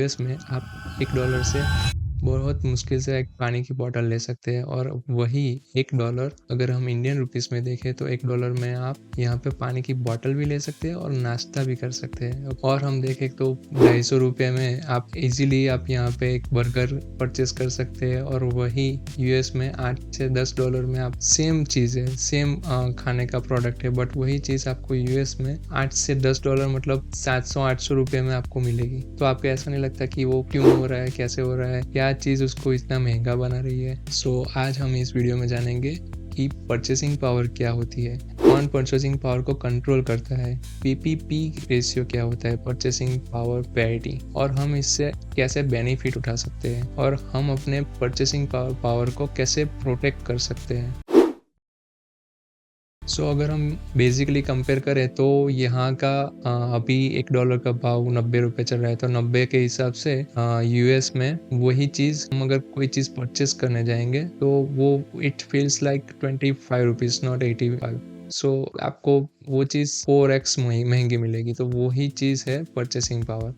US में आप $1 से बहुत मुश्किल से एक पानी की बॉटल ले सकते हैं और वही $1 अगर हम इंडियन रुपीस में देखें तो $1 में आप यहाँ पे पानी की बॉटल भी ले सकते हैं और नाश्ता भी कर सकते हैं। और हम देखें तो ₹250 में आप इजीली आप यहाँ पे एक बर्गर परचेस कर सकते हैं और वही यूएस में $8 से $10 में आप सेम चीज़ है, सेम खाने का प्रोडक्ट है, बट वही चीज़ आपको यूएस में $8 से $10 मतलब ₹700-800 में आपको मिलेगी। तो आपको ऐसा नहीं लगता कि वो क्यों हो रहा है, कैसे हो रहा है, क्या चीज़ उसको इतना महंगा बना रही है। आज हम इस वीडियो में जानेंगे कि परचेसिंग पावर क्या होती है, कौन परचेसिंग पावर को कंट्रोल करता है, पीपीपी रेशियो क्या होता है, परचेसिंग पावर पैरिटी, और हम इससे कैसे बेनिफिट उठा सकते हैं और हम अपने परचेसिंग पावर को कैसे प्रोटेक्ट कर सकते हैं। अगर हम बेसिकली कंपेयर करें तो यहाँ का अभी $1 का भाव ₹90 चल रहा है, तो 90 के हिसाब से यूएस में वही चीज़ हम अगर कोई चीज़ परचेस करने जाएंगे तो वो इट फील्स लाइक ₹25 नॉट 85। आपको वो चीज़ 4x महंगी मिलेगी, तो वही चीज़ है purchasing power.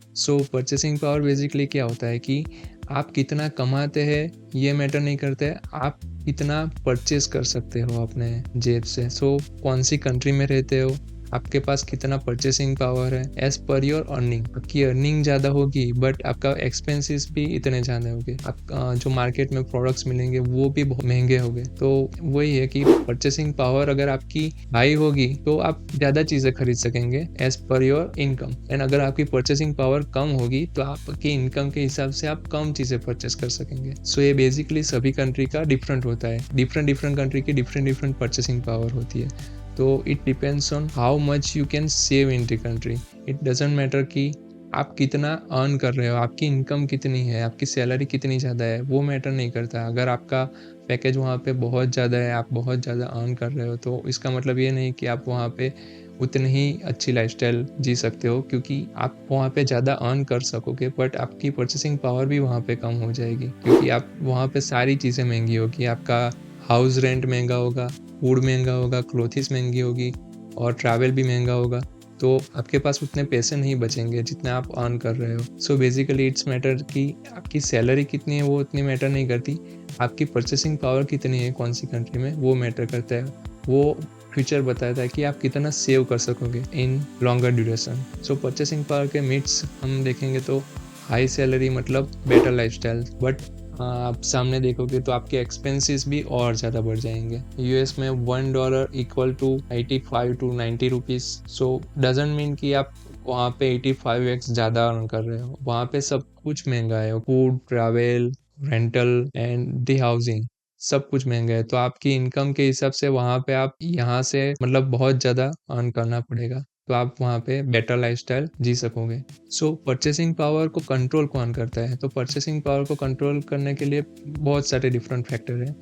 Purchasing power basically क्या होता है कि आप कितना कमाते हैं ये मैटर नहीं करते, आप कितना परचेस कर सकते हो अपने जेब से। कौन सी कंट्री में रहते हो, आपके पास कितना परचेसिंग पावर है एज पर योर अर्निंग। आपकी अर्निंग ज़्यादा होगी बट आपका एक्सपेंसेस भी इतने ज़्यादा होंगे, जो मार्केट में प्रोडक्ट्स मिलेंगे वो भी बहुत महंगे होंगे। तो वही है कि परचेसिंग पावर अगर आपकी हाई होगी तो आप ज़्यादा चीज़ें खरीद सकेंगे as per your income, and अगर आपकी परचेसिंग पावर कम होगी तो आपकी इनकम के हिसाब से आप कम चीज़ें परचेस कर सकेंगे। ये बेसिकली सभी कंट्री का डिफरेंट होता है, डिफरेंट कंट्री की डिफरेंट परचेसिंग पावर होती है। तो it depends on how much you can save in the country. It doesn't matter कि आप कितना अर्न कर रहे हो, आपकी इनकम कितनी है, आपकी सैलरी कितनी ज़्यादा है, वो मैटर नहीं करता। अगर आपका पैकेज वहाँ पे बहुत ज़्यादा है, आप बहुत ज़्यादा अर्न कर रहे हो, तो इसका मतलब ये नहीं कि आप वहाँ पे उतनी ही अच्छी लाइफस्टाइल जी सकते हो, क्योंकि आप वहाँ पे ज़्यादा अर्न कर सकोगे बट आपकी परचेसिंग पावर भी वहाँ पे कम हो जाएगी, क्योंकि आप वहाँ पे सारी चीज़ें महंगी होगी। आपका हाउस रेंट महंगा होगा, फूड महंगा होगा, क्लोथिस महंगी होगी और ट्रैवल भी महंगा होगा, तो आपके पास उतने पैसे नहीं बचेंगे जितने आप अर्न कर रहे हो। बेसिकली इट्स मैटर कि आपकी सैलरी कितनी है वो उतनी मैटर नहीं करती, आपकी परचेसिंग पावर कितनी है कौन सी कंट्री में वो मैटर करता है। वो फ्यूचर बताता है कि आप कितना सेव कर सकोगे इन लॉन्गर ड्यूरेशन। परचेसिंग पावर के मिट्स हम देखेंगे तो हाई सैलरी मतलब बेटर लाइफस्टाइल, बट आप सामने देखोगे तो आपके एक्सपेंसेस भी और ज़्यादा बढ़ जाएंगे। यूएस में $1 equal to 85 to 90 rupees. Doesn't mean कि आप वहाँ पे 85x ज़्यादा अर्न कर रहे हो। वहाँ पे सब कुछ महंगा है, food, travel, rental and the housing, सब कुछ महंगा है। तो आपकी इनकम के हिसाब से वहाँ पे आप यहाँ से मतलब बहुत ज़्यादा अर्न करना पड़ेगा, तो आप वहाँ पे बेटर लाइफस्टाइल जी सकोगे। परचेसिंग पावर को कंट्रोल कौन करता है? तो परचेसिंग पावर को कंट्रोल करने के लिए बहुत सारे डिफरेंट फैक्टर हैं।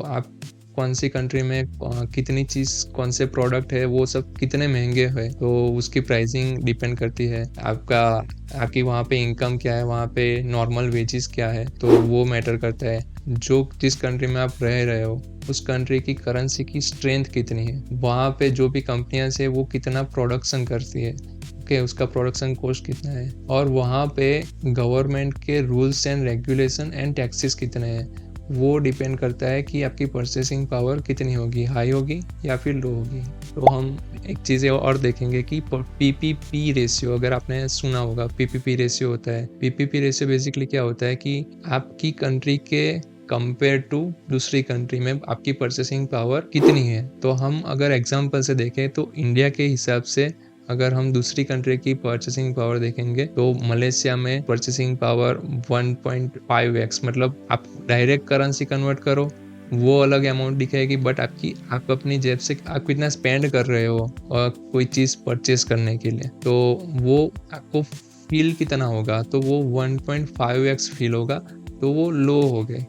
आप कौन सी कंट्री में कितनी चीज़, कौन से प्रोडक्ट है, वो सब कितने महंगे हैं, तो उसकी प्राइसिंग डिपेंड करती है। आपकी वहाँ पे इनकम क्या है, वहाँ पे नॉर्मल वेजेस क्या है, तो वो मैटर करता है। जिस कंट्री में आप रह रहे हो उस कंट्री की करेंसी की स्ट्रेंथ कितनी है, वहाँ पे जो भी कंपनियां है वो कितना प्रोडक्शन करती है, उसका प्रोडक्शन कॉस्ट कितना है, और वहाँ पे गवर्नमेंट के rules and regulation and taxes कितने हैं। वो डिपेंड करता है कि आपकी परचेसिंग पावर कितनी होगी, हाई होगी या फिर लो होगी। तो हम एक चीज़ और देखेंगे कि पीपीपी रेशियो, अगर आपने सुना होगा पीपीपी रेशियो होता है। पीपीपी रेशियो बेसिकली क्या होता है कि आपकी कंट्री के कंपेयर टू दूसरी कंट्री में आपकी परचेसिंग पावर कितनी है। तो हम अगर एग्जांपल से देखें तो इंडिया के हिसाब से अगर हम दूसरी कंट्री की परचेसिंग पावर देखेंगे तो मलेशिया में परचेसिंग पावर 1.5x, मतलब आप डायरेक्ट करेंसी कन्वर्ट करो वो अलग अमाउंट दिखाएगी, बट आप अपनी जेब से आप कितना स्पेंड कर रहे हो और कोई चीज़ परचेस करने के लिए, तो वो आपको फील कितना होगा, तो वो 1.5x फील होगा, तो वो लो हो गए।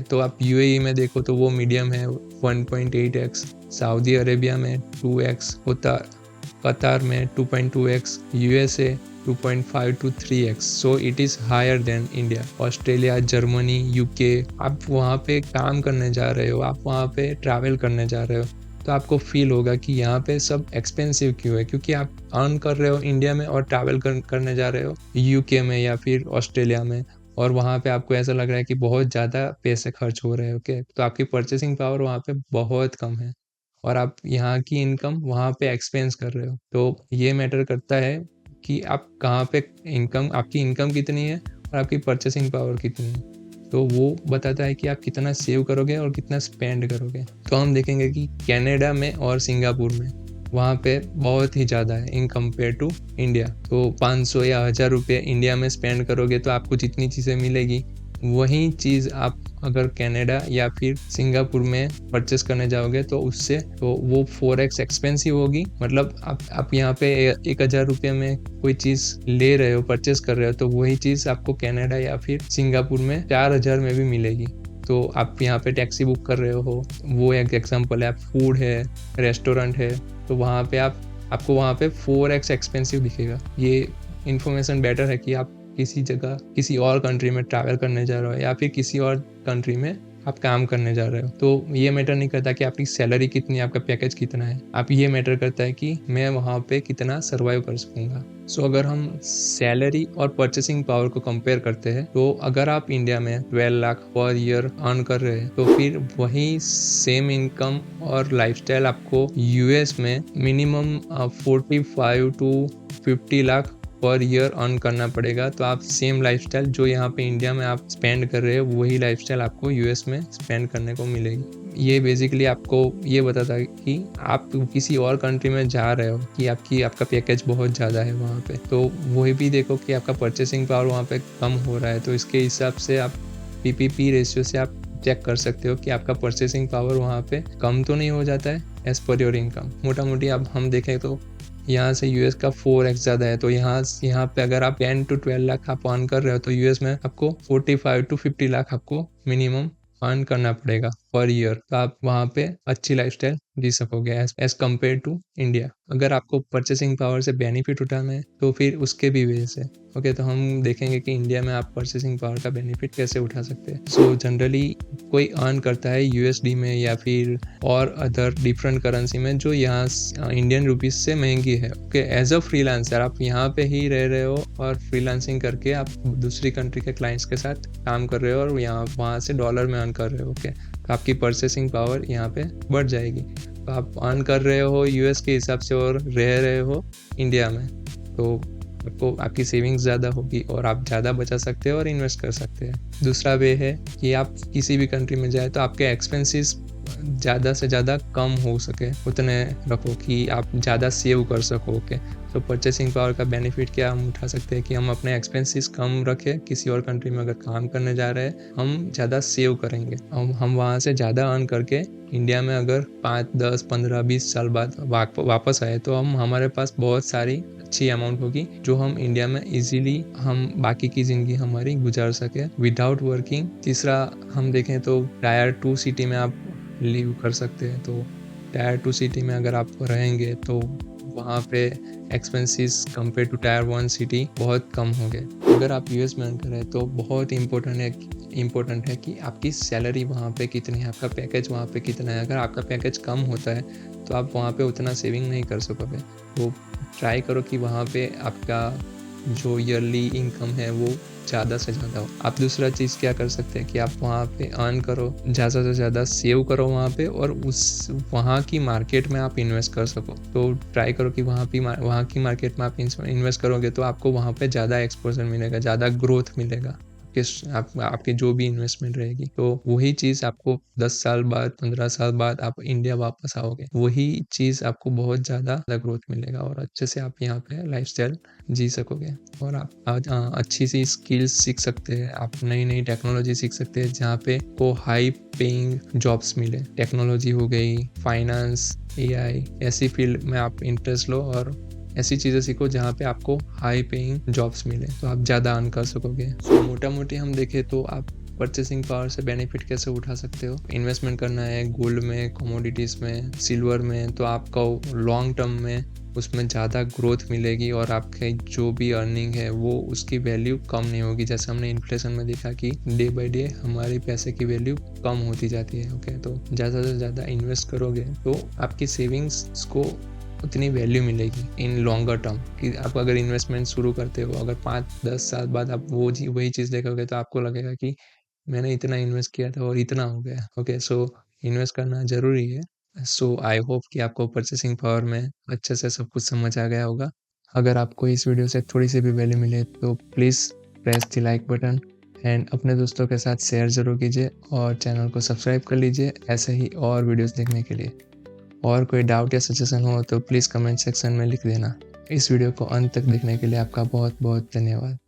तो आप यूएई में देखो तो वो मीडियम है 1.8x, सऊदी अरेबिया में 2x होता, कतार में 2.2x, USA 2.5 to 3x। It is higher than India. Australia, Germany, UK, आप वहाँ पे काम करने जा रहे हो, आप वहाँ पे ट्रैवल करने जा रहे हो, तो आपको फील होगा कि यहाँ पे सब एक्सपेंसिव क्यों है, क्योंकि आप अर्न कर रहे हो इंडिया में और ट्रैवल करने जा रहे हो यूके में या फिर ऑस्ट्रेलिया में, और वहाँ पे आपको ऐसा लग रहा है कि बहुत ज़्यादा पैसे खर्च हो रहे हैं। ओके, तो आपकी परचेसिंग पावर वहाँ पे बहुत कम है और आप यहाँ की इनकम वहाँ पे एक्सपेंस कर रहे हो। तो ये मैटर करता है कि आप कहाँ पे आपकी इनकम कितनी है और आपकी परचेसिंग पावर कितनी है। तो वो बताता है कि आप कितना सेव करोगे और कितना स्पेंड करोगे। तो हम देखेंगे कि कनाडा में और सिंगापुर में वहाँ पे बहुत ही ज़्यादा है इन कंपेयर टू इंडिया। तो 500 या 1000 रुपये इंडिया में स्पेंड करोगे तो आपको जितनी चीज़ें मिलेगी, वही चीज़ आप अगर कनाडा या फिर सिंगापुर में परचेस करने जाओगे तो उससे तो वो 4x एक्सपेंसिव होगी। मतलब आप यहाँ पे 1000 रुपये में कोई चीज़ ले रहे हो, परचेस कर रहे हो, तो वही चीज़ आपको कनाडा या फिर सिंगापुर में 4000 में भी मिलेगी। तो आप यहाँ पे टैक्सी बुक कर रहे हो, वो एक एग्जाम्पल है। आप फूड है, रेस्टोरेंट है, तो वहाँ पे आपको वहाँ पे 4x एक्सपेंसिव दिखेगा। ये इन्फॉर्मेशन बेटर है कि आप किसी जगह किसी और कंट्री में ट्रैवल करने जा रहे हो या फिर किसी और कंट्री में आप काम करने जा रहे हो। तो ये मैटर नहीं करता कि आपकी सैलरी कितनी है, आपका पैकेज कितना है। आप ये मैटर करता है कि मैं वहाँ पे कितना सर्वाइव कर सकूँगा। सो अगर हम सैलरी और परचेसिंग पावर को कंपेयर करते हैं, तो अगर आप इंडिया में 12 लाख पर ईयर अर्न कर रहे हैं, तो फिर वही सेम इनकम और लाइफस्टाइल आपको यूएस में minimum 45 to 50 lakh per year earn करना पड़ेगा। तो आप सेम लाइफस्टाइल जो यहाँ पे इंडिया में आप स्पेंड कर रहे हो, वही लाइफस्टाइल आपको यूएस में स्पेंड करने को मिलेगी। ये बेसिकली आपको ये बताता है कि आप किसी और कंट्री में जा रहे हो कि आपका पैकेज बहुत ज़्यादा है वहाँ पे, तो वही भी देखो कि आपका परचेसिंग पावर वहाँ पे कम हो रहा है। तो इसके हिसाब से आप पीपीपी रेशियो से आप चेक कर सकते हो कि आपका परचेसिंग पावर वहाँ पे कम तो नहीं हो जाता है एज पर योर इनकम। मोटा मोटी अब हम देखें तो यहाँ से यूएस का 4x ज़्यादा है। तो यहाँ पे अगर आप 10 to 12 लाख आप अर्न कर रहे हो, तो यूएस में आपको 45 to 50 लाख आपको मिनिमम अर्न करना पड़ेगा पर ईयर। तो आप वहाँ पे अच्छी लाइफस्टाइल जी सकोगे एज कम्पेयर टू इंडिया। अगर आपको परचेसिंग पावर से बेनिफिट उठाना है तो फिर उसके भी वजह से ओके, तो हम देखेंगे कि इंडिया में आप परचेसिंग पावर का बेनिफिट कैसे उठा सकते हैं। सो जनरली कोई अर्न करता है यूएसडी में या फिर और अदर डिफरेंट करेंसी में जो यहाँ इंडियन रुपीज से महंगी है। ओके, एज अ फ्रीलांसर आप यहाँ पे ही रह रहे हो और फ्रीलांसिंग करके आप दूसरी कंट्री के क्लाइंट्स के साथ काम कर रहे हो और वहाँ से डॉलर में अर्न कर रहे हो। ओके, तो आपकी परचेसिंग पावर यहाँ पे बढ़ जाएगी। तो आप अर्न कर रहे हो यूएस के हिसाब से और रह रहे हो इंडिया में, तो आपको आपकी सेविंग्स ज़्यादा होगी और आप ज़्यादा बचा सकते हो और इन्वेस्ट कर सकते हैं। दूसरा वे है कि आप किसी भी कंट्री में जाए तो आपके एक्सपेंसेस ज़्यादा से ज़्यादा कम हो सके, उतने रखो कि आप ज़्यादा सेव कर सको। ओके, तो परचेसिंग पावर का बेनिफिट क्या हम उठा सकते हैं कि हम अपने एक्सपेंसेस कम रखें। किसी और कंट्री में अगर काम करने जा रहे हैं, हम ज़्यादा सेव करेंगे। हम वहाँ से ज़्यादा अर्न करके इंडिया में अगर 5, 10, 15, 20 साल बाद वापस आए तो हमारे पास बहुत सारी अच्छी अमाउंट होगी जो हम इंडिया में इजीली हम बाकी की ज़िंदगी हमारी गुजार सके विदाउट वर्किंग। तीसरा हम देखें तो टायर 2 सिटी में आप लिव कर सकते हैं। तो टायर 2 सिटी में अगर आप रहेंगे तो वहाँ पे expenses compare to tier 1 city बहुत कम होंगे। अगर आप यूएस में एंटर है तो बहुत इम्पोर्टेंट है कि आपकी सैलरी वहाँ पे कितनी है, आपका पैकेज वहाँ पे कितना है। अगर आपका पैकेज कम होता है तो आप वहाँ पे उतना सेविंग नहीं कर सकोगे। तो ट्राई करो कि वहाँ पे आपका जो ईयरली इनकम है वो ज़्यादा से ज़्यादा हो। आप दूसरा चीज़ क्या कर सकते हैं कि आप वहाँ पे अर्न करो, ज़्यादा से ज़्यादा सेव करो वहाँ पे, और वहाँ की मार्केट में आप इन्वेस्ट कर सको। तो ट्राई करो कि वहाँ की मार्केट में आप इन्वेस्ट करोगे तो आपको वहाँ पे ज़्यादा एक्सपोजर मिलेगा, ज़्यादा ग्रोथ मिलेगा आपकी जो भी इन्वेस्टमेंट रहेगी। तो वही चीज़ आपको 10 साल बाद 15 साल बाद आप इंडिया वापस आओगे, वही चीज़ आपको बहुत ज़्यादा ग्रोथ मिलेगा और अच्छे से आप यहाँ पे लाइफस्टाइल जी सकोगे। और आप अच्छी सी स्किल्स सीख सकते हैं, आप नई नई टेक्नोलॉजी सीख सकते हैं जहाँ पे को हाई पेइंग जॉब्स मिले। टेक्नोलॉजी हो गई, फाइनेंस, एआई, ऐसी फील्ड में आप इंटरेस्ट लो और ऐसी चीज़ें सीखो जहाँ पे आपको हाई पेइंग जॉब्स मिले, तो आप ज़्यादा अर्न कर सकोगे। तो मोटा मोटी हम देखें तो आप परचेसिंग पावर से बेनिफिट कैसे उठा सकते हो। इन्वेस्टमेंट करना है गोल्ड में, कमोडिटीज़ में, सिल्वर में, तो आपका लॉन्ग टर्म में उसमें ज़्यादा ग्रोथ मिलेगी और आपके जो भी अर्निंग है वो उसकी वैल्यू कम नहीं होगी। जैसे हमने इन्फ्लेशन में देखा कि डे बाय डे हमारे पैसे की वैल्यू कम होती जाती है। ओके, तो ज़्यादा से ज़्यादा इन्वेस्ट करोगे तो आपकी सेविंग्स को उतनी वैल्यू मिलेगी इन लॉन्गर टर्म। कि आप अगर इन्वेस्टमेंट शुरू करते हो, अगर 5-10 साल बाद आप वही चीज़ देखोगे तो आपको लगेगा कि मैंने इतना इन्वेस्ट किया था और इतना हो गया। ओके, सो इन्वेस्ट करना ज़रूरी है। सो आई होप कि आपको परचेसिंग पावर में अच्छे से सब कुछ समझ आ गया होगा। अगर आपको इस वीडियो से थोड़ी सी भी वैल्यू मिले तो please press the like button and अपने दोस्तों के साथ शेयर ज़रूर कीजिए और चैनल को सब्सक्राइब कर लीजिए ऐसे ही और वीडियोस देखने के लिए। और कोई डाउट या सजेशन हो तो प्लीज़ कमेंट सेक्शन में लिख देना। इस वीडियो को अंत तक देखने के लिए आपका बहुत बहुत धन्यवाद।